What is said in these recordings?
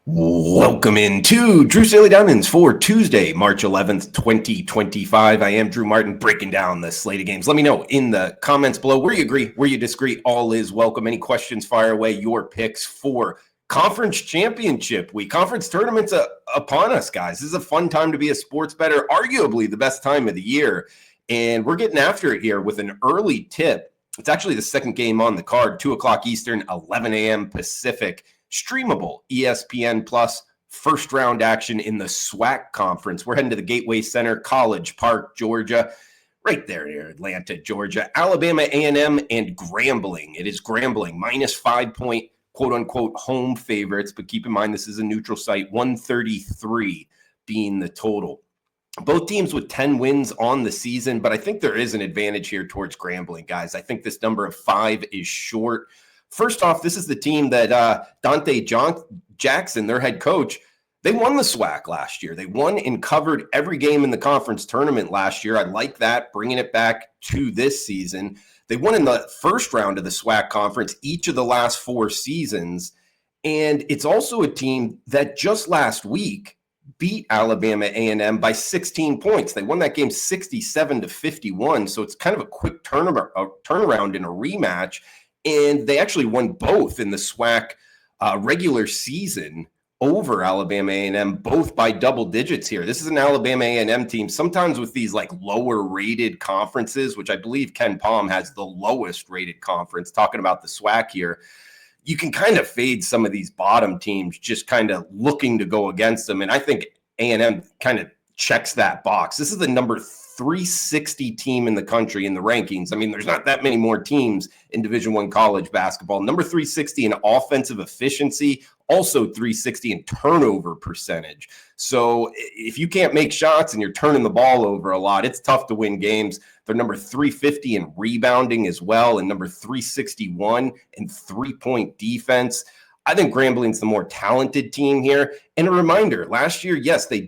Welcome into Drew's Daily Diamonds for Tuesday, March 11th, 2025. I am Drew Martin breaking down the slate of games. Let me know in the comments below where you agree, where you disagree. All is welcome. Any questions, fire away your picks for Conference Championship Week. Conference tournaments upon us, guys. This is a fun time to be a sports bettor, arguably the best time of the year. And we're getting after it here with an early tip. It's actually the second game on the card, 2 o'clock Eastern, 11 a.m. Pacific. Streamable ESPN Plus first round action in the SWAC conference. We're heading to the Gateway Center, College Park, Georgia, right there near Atlanta, Georgia. Alabama A&M and Grambling. It is Grambling, minus 5 point, quote unquote, home favorites. But keep in mind, this is a neutral site, 133 being the total. Both teams with 10 wins on the season, but I think there is an advantage here towards Grambling, guys. I think this number of 5 is short. First off, this is the team that Dante Jackson, their head coach, they won the SWAC last year. They won and covered every game in the conference tournament last year. I like that, bringing it back to this season. They won in the first round of the SWAC conference each of the last 4 seasons. And it's also a team that just last week beat Alabama A&M by 16 points. They won that game 67-51. So it's kind of a quick turnaround in a rematch. And they actually won both in the SWAC regular season over Alabama A&M, both by double digits here. This is an Alabama A&M team. Sometimes with these like lower rated conferences, which I believe Ken Palm has the lowest rated conference, talking about the SWAC here, you can kind of fade some of these bottom teams just kind of looking to go against them. And I think A&M kind of checks that box. This is the number 360 team in the country in the rankings. I mean, there's not that many more teams in Division I college basketball. Number 360 in offensive efficiency, also 360 in turnover percentage. So if you can't make shots and you're turning the ball over a lot, it's tough to win games. They're number 350 in rebounding as well, and number 361 in three-point defense. I think Grambling's the more talented team here. And a reminder, last year, yes, they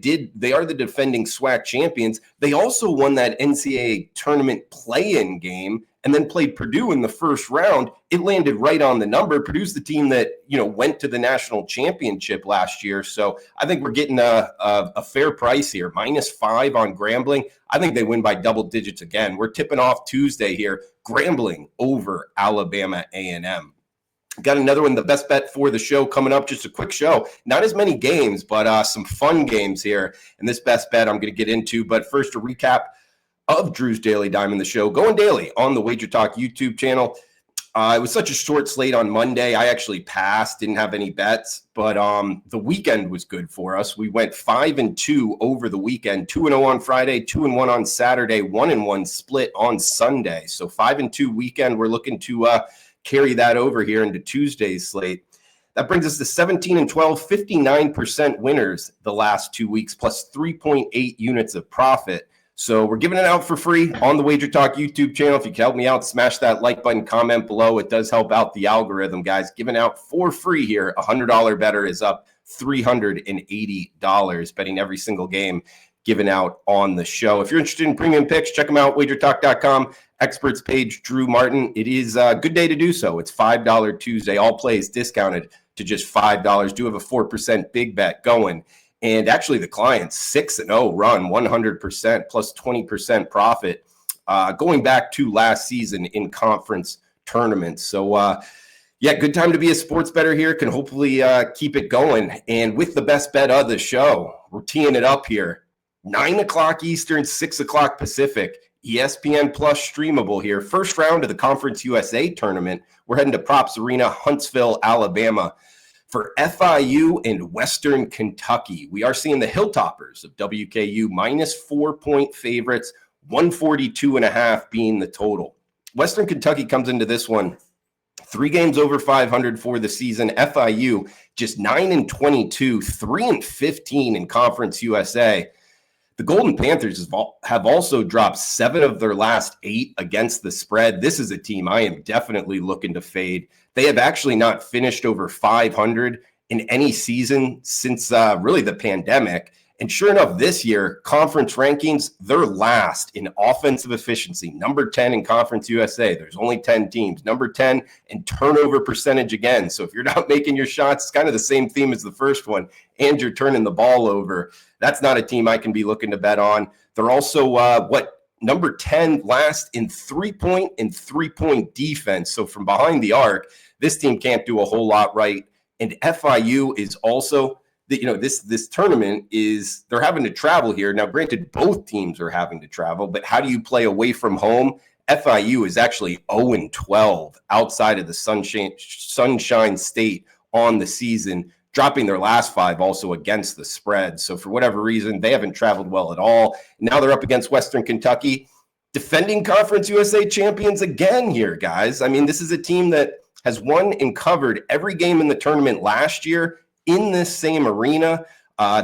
are the defending SWAC champions. They also won that NCAA tournament play-in game and then played Purdue in the first round. It landed right on the number. Purdue's the team that, went to the national championship last year. So I think we're getting a fair price here, -5 on Grambling. I think they win by double digits again. We're tipping off Tuesday here, Grambling over Alabama A&M. Got another one, the best bet for the show coming up. Just a quick show. Not as many games, but some fun games here. And this best bet I'm going to get into. But first, a recap of Drew's Daily Diamond, the show going daily on the WagerTalk YouTube channel. It was such a short slate on Monday. I actually passed, didn't have any bets. But the weekend was good for us. We went 5-2 over the weekend. 2-0 on Friday, 2-1 on Saturday, 1-1 split on Sunday. So 5-2 weekend. We're looking to carry that over here into Tuesday's slate. That brings us to 17-12, 59% winners the last 2 weeks, plus 3.8 units of profit. So we're giving it out for free on the WagerTalk YouTube channel. If you can help me out, smash that like button, comment below. It does help out the algorithm, guys. Giving out for free here. $100 better is up $380, betting every single game given out on the show. If you're interested in premium picks, check them out, wagertalk.com. Experts page, Drew Martin. It is a good day to do so. It's $5 Tuesday. All plays discounted to just $5. Do have a 4% big bet going. And actually the clients 6-0 run 100% plus 20% profit going back to last season in conference tournaments. So good time to be a sports bettor here. Can hopefully keep it going. And with the best bet of the show, we're teeing it up here. 9 o'clock Eastern, 6 o'clock Pacific, ESPN Plus streamable here. First round of the Conference USA tournament. We're heading to Props Arena, Huntsville, Alabama, for FIU and Western Kentucky. We are seeing the Hilltoppers of WKU -4 point favorites, 142.5 being the total. Western Kentucky comes into this one 3 games over 500 for the season. FIU just 9-22, 3-15 in Conference USA. The Golden Panthers have also dropped 7 of their last 8 against the spread. This is a team I am definitely looking to fade. They have actually not finished over 500 in any season since really the pandemic. And sure enough, this year, conference rankings, they're last in offensive efficiency, number 10 in Conference USA. There's only 10 teams. Number 10 in turnover percentage again. So if you're not making your shots, it's kind of the same theme as the first one, and you're turning the ball over. That's not a team I can be looking to bet on. They're also, number 10 last in three-point defense. So from behind the arc, this team can't do a whole lot right. And FIU is also, this tournament is, they're having to travel here. Now, granted, both teams are having to travel, but how do you play away from home? FIU is actually 0-12 outside of the Sunshine State on the season, dropping their last 5 also against the spread. So for whatever reason, they haven't traveled well at all. Now they're up against Western Kentucky, defending Conference USA champions again here, guys. I mean, this is a team that has won and covered every game in the tournament last year in this same arena.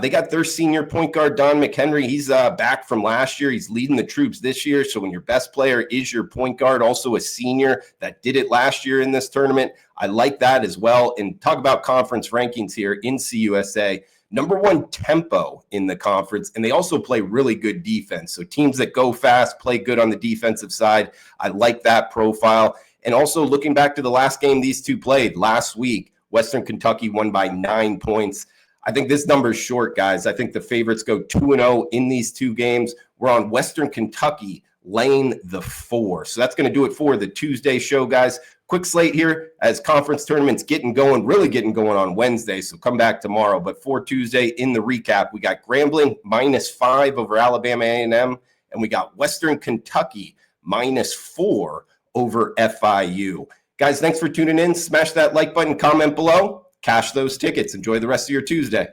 They got their senior point guard, Don McHenry. He's back from last year. He's leading the troops this year. So when your best player is your point guard, also a senior that did it last year in this tournament, I like that as well. And talk about conference rankings here in CUSA. Number 1 tempo in the conference, and they also play really good defense. So teams that go fast, play good on the defensive side. I like that profile. And also looking back to the last game these two played last week, Western Kentucky won by 9 points. I think this number is short, guys. I think the favorites go 2-0 in these two games. We're on Western Kentucky laying the 4. So that's going to do it for the Tuesday show, guys. Quick slate here as conference tournaments really getting going on Wednesday. So come back tomorrow. But for Tuesday in the recap, we got Grambling -5 over Alabama A&M, and we got Western Kentucky -4 over FIU. Guys, thanks for tuning in. Smash that like button, comment below, cash those tickets. Enjoy the rest of your Tuesday.